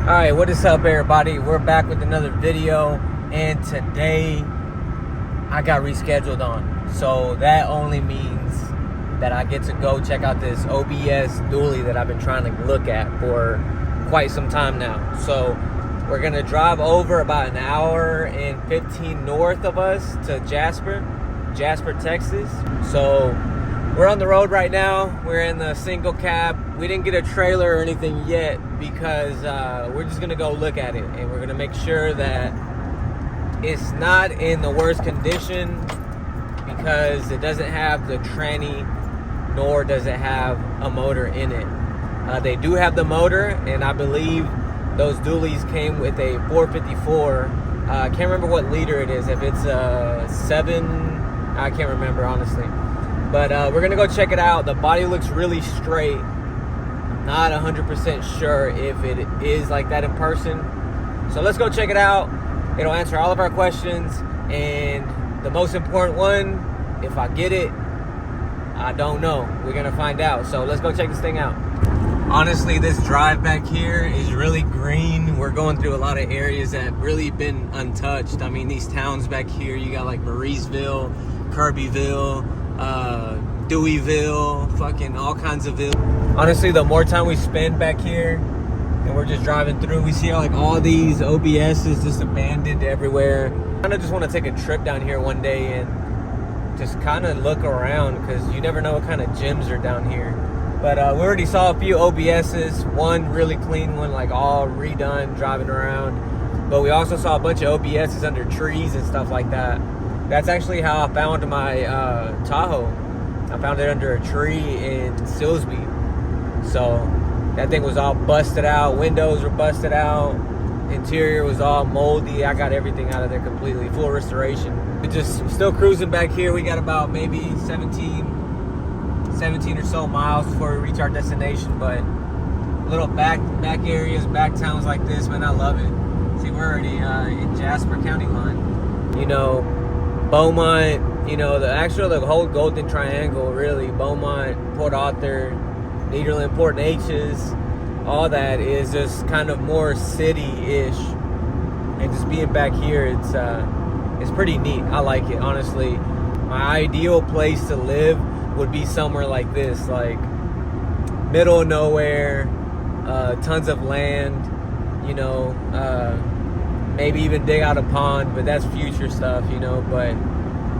Alright, what is up everybody? We're back with another video, and today I got rescheduled on. So that only means that I get to go check out this OBS Dully that I've been trying to look at for quite some time now. So we're gonna drive over about an hour and 15 north of us to Jasper, Texas. So we're on the road right now. We're in the single cab. We didn't get a trailer or anything yet because we're just gonna go look at it, and we're gonna make sure that it's not in the worst condition because it doesn't have the tranny, nor does it have a motor in it. They do have the motor, and I believe those dualies came with a 454. I can't remember what liter it is. If it's a 7, I can't remember honestly. But we're gonna go check it out. The body looks really straight. Not 100% sure if it is like that in person. So let's go check it out. It'll answer all of our questions. And the most important one, if I get it, I don't know. We're gonna find out. So let's go check this thing out. Honestly, this drive back here is really green. We're going through a lot of areas that really been untouched. I mean, these towns back here, you got like Mauriceville, Kirbyville, Deweyville, fucking all kinds of ville. Honestly, the more time we spend back here and we're just driving through, we see like all these OBSs just abandoned everywhere. I kind of just want to take a trip down here one day and just kind of look around, because you never know what kind of gems are down here. But we already saw a few OBSs, one really clean one, like all redone, driving around. But we also saw a bunch of OBSs under trees and stuff like that. That's actually how I found my Tahoe. I found it under a tree in Silsby. So that thing was all busted out. Windows were busted out. Interior was all moldy. I got everything out of there completely. Full restoration. We're just still cruising back here. We got about maybe 17 or so miles before we reach our destination. But little back areas, back towns like this, man, I love it. See, we're already in Jasper County line. You know, Beaumont, you know, the whole Golden Triangle, really. Beaumont, Port Arthur, Nederland, Port Neches, all that is just kind of more city-ish. And just being back here, it's pretty neat. I like it, honestly. My ideal place to live would be somewhere like this, like middle of nowhere, tons of land, you know, maybe even dig out a pond, but that's future stuff, you know. But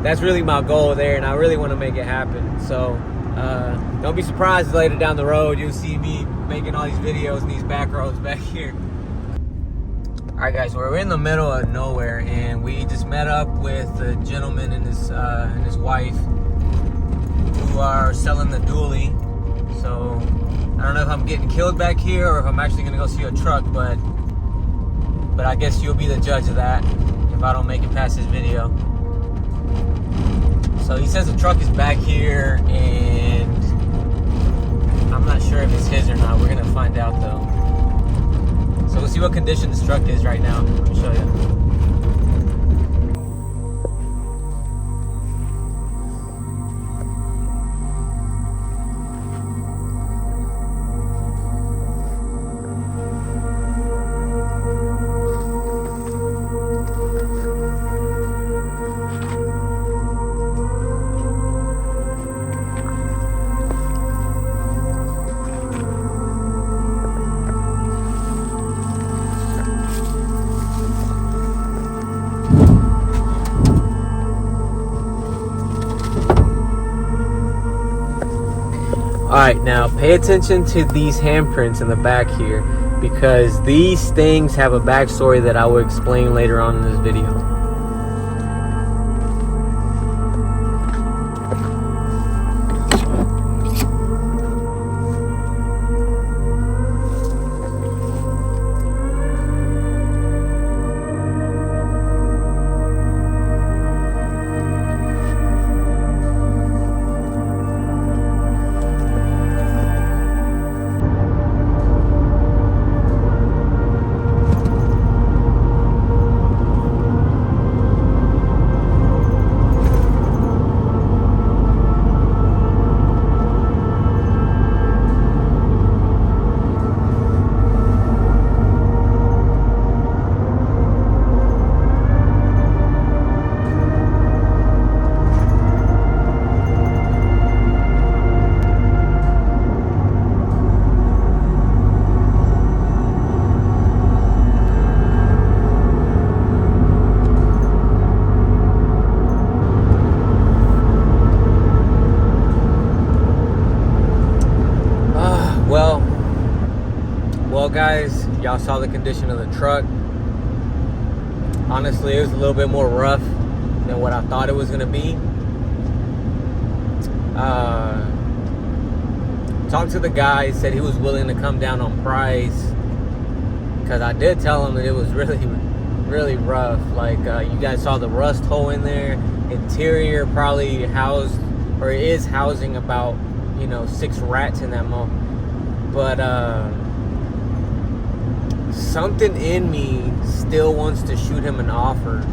that's really my goal there, and I really want to make it happen. So don't be surprised later down the road you'll see me making all these videos in these back roads back here. Alright guys, we're in the middle of nowhere, and we just met up with a gentleman and his wife who are selling the dually. So I don't know if I'm getting killed back here or if I'm actually gonna go see a truck, but I guess you'll be the judge of that if I don't make it past this video. So he says the truck is back here, and I'm not sure if it's his or not. We're gonna find out though. So we'll see what condition this truck is right now. I'll show you. Alright, now pay attention to these handprints in the back here, because these things have a backstory that I will explain later on in this video. Well, guys, y'all saw the condition of the truck. Honestly, it was a little bit more rough than what I thought it was gonna be. Talked to the guy, said he was willing to come down on price, because I did tell him that it was really rough. Like, you guys saw the rust hole in there. Interior probably housed, or is housing, about 6 rats in that mo. But something in me still wants to shoot him an offer.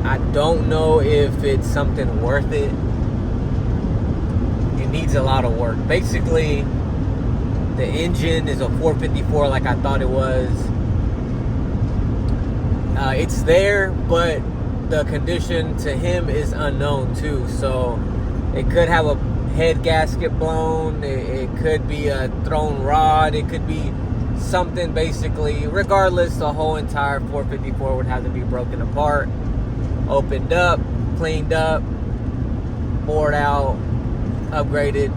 I don't know if it's something worth it. It needs a lot of work. Basically, the engine is a 454 like I thought it was. It's there, but the condition to him is unknown too. So it could have a head gasket blown. It could be a thrown rod. It could be something. Basically, regardless, the whole entire 454 would have to be broken apart, opened up, cleaned up, bored out, upgraded.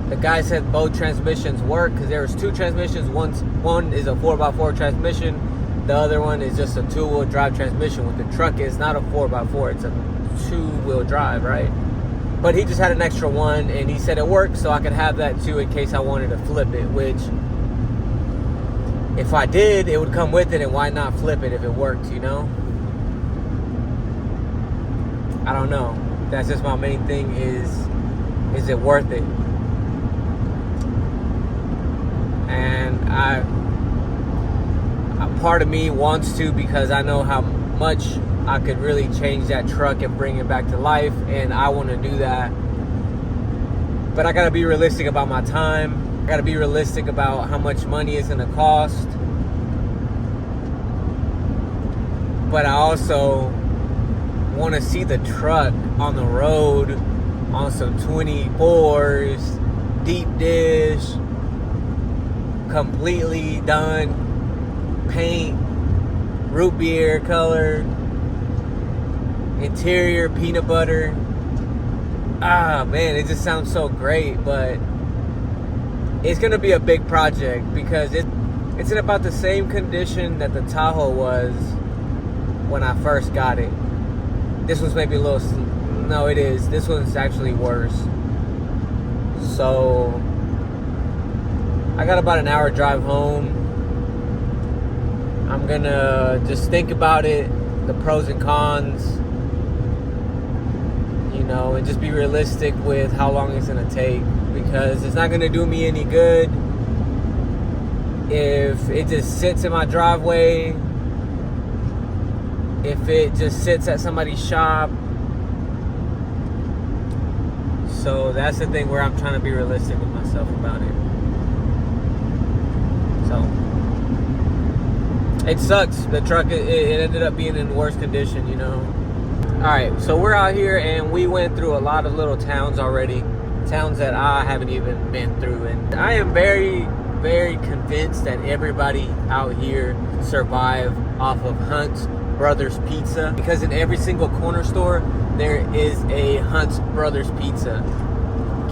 The guy said both transmissions work, because there was 2 transmissions. One is a 4x4 transmission. The other one is just a 2-wheel drive transmission. With the truck, it's not a 4x4. It's a 2-wheel drive, right? But he just had an extra one, and he said it worked, so I could have that too in case I wanted to flip it. Which, if I did, it would come with it, and why not flip it if it worked, I don't know. That's just my main thing, is it worth it? And a part of me wants to, because I know how much I could really change that truck and bring it back to life, and I want to do that. But I gotta be realistic about my time. I gotta be realistic about how much money it's gonna cost. But I also want to see the truck on the road on some 24s, deep dish, completely done, paint, root beer color, interior peanut butter. Man, it just sounds so great. But it's gonna be a big project, because it's in about the same condition that the Tahoe was when I first got it. This one's maybe a little, no, it is. This one's actually worse. So I got about an hour drive home. I'm gonna just think about it, the pros and cons, and just be realistic with how long it's gonna take, because it's not gonna do me any good if it just sits in my driveway, if it just sits at somebody's shop. So that's the thing where I'm trying to be realistic with myself about it. So it sucks. The truck, it ended up being in worse condition, Alright, so we're out here, and we went through a lot of little towns already. Towns that I haven't even been through. And I am very, very convinced that everybody out here survived off of Hunt's Brothers Pizza, because in every single corner store there is a Hunt's Brothers Pizza.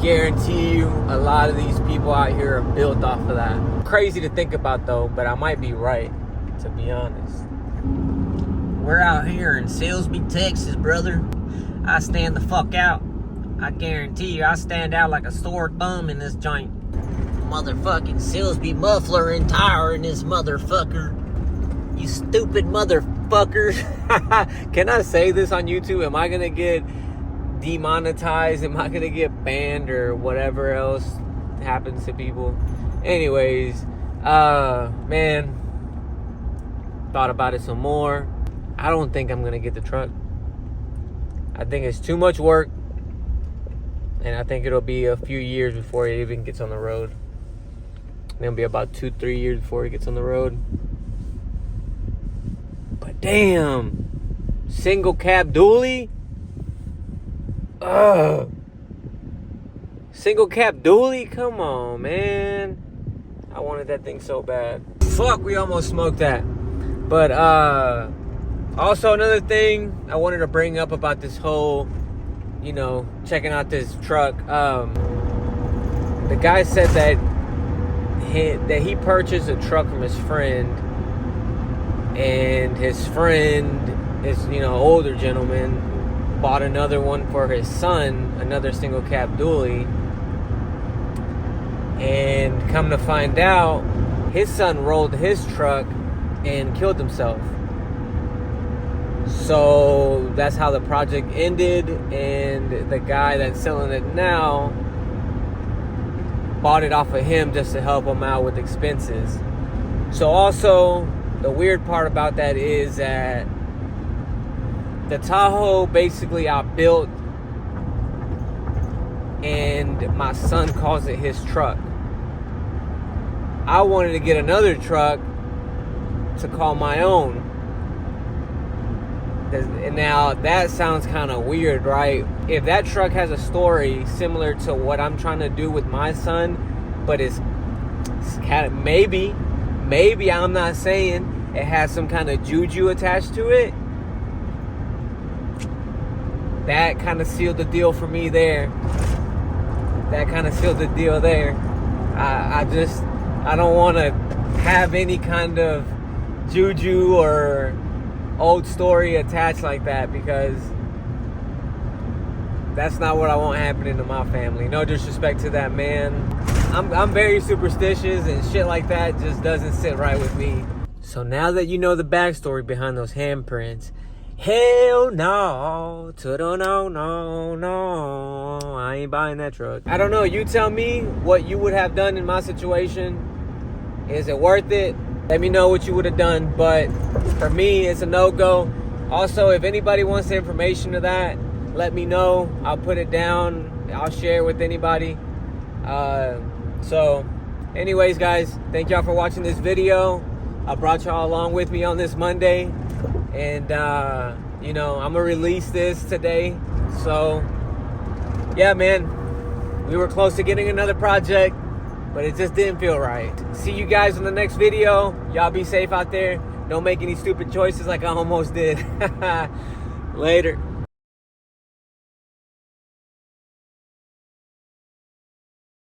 Guarantee you a lot of these people out here are built off of that. Crazy to think about though, but I might be right, to be honest. We're out here in Silsbee, Texas, brother. I stand the fuck out. I guarantee you I stand out like a sore thumb in this joint. Motherfucking Silsbee muffler and tire in this motherfucker. You stupid motherfuckers. Can I say this on YouTube? Am I gonna get demonetized? Am I gonna get banned or whatever else happens to people? Anyways, man, thought about it some more. I don't think I'm gonna get the truck. I think it's too much work, and I think it'll be a few years before it even gets on the road. It'll be about 2-3 years before it gets on the road. But damn, single cab dually? Single cab dually? Come on, man. I wanted that thing so bad. Fuck, we almost smoked that. But also another thing I wanted to bring up about this whole you know, checking out this truck. The guy said that he purchased a truck from his friend, and his friend is, you know, older gentleman, bought another one for his son, another single cab dually, and come to find out, his son rolled his truck and killed himself. So that's how the project ended, and the guy that's selling it now bought it off of him just to help him out with expenses. So also, the weird part about that is that the Tahoe basically I built, and my son calls it his truck. I wanted to get another truck to call my own. And now that sounds kind of weird, right? If that truck has a story similar to what I'm trying to do with my son, but it's kind of maybe I'm not saying it has some kind of juju attached to it, that kind of sealed the deal for me there. I don't want to have any kind of juju or old story attached like that, because that's not what I want happening to my family. No disrespect to that man. I'm very superstitious, and shit like that just doesn't sit right with me. So now that you know the backstory behind those handprints, hell no, no, I ain't buying that truck. I don't know, you tell me what you would have done in my situation. Is it worth it? Let me know what you would have done, but for me, it's a no-go. Also, if anybody wants the information of that, let me know. I'll put it down. I'll share it with anybody. So, anyways, guys, thank y'all for watching this video. I brought y'all along with me on this Monday, and you know, I'm gonna release this today. So, yeah, man, we were close to getting another project, but it just didn't feel right. See you guys in the next video. Y'all be safe out there. Don't make any stupid choices like I almost did. Later.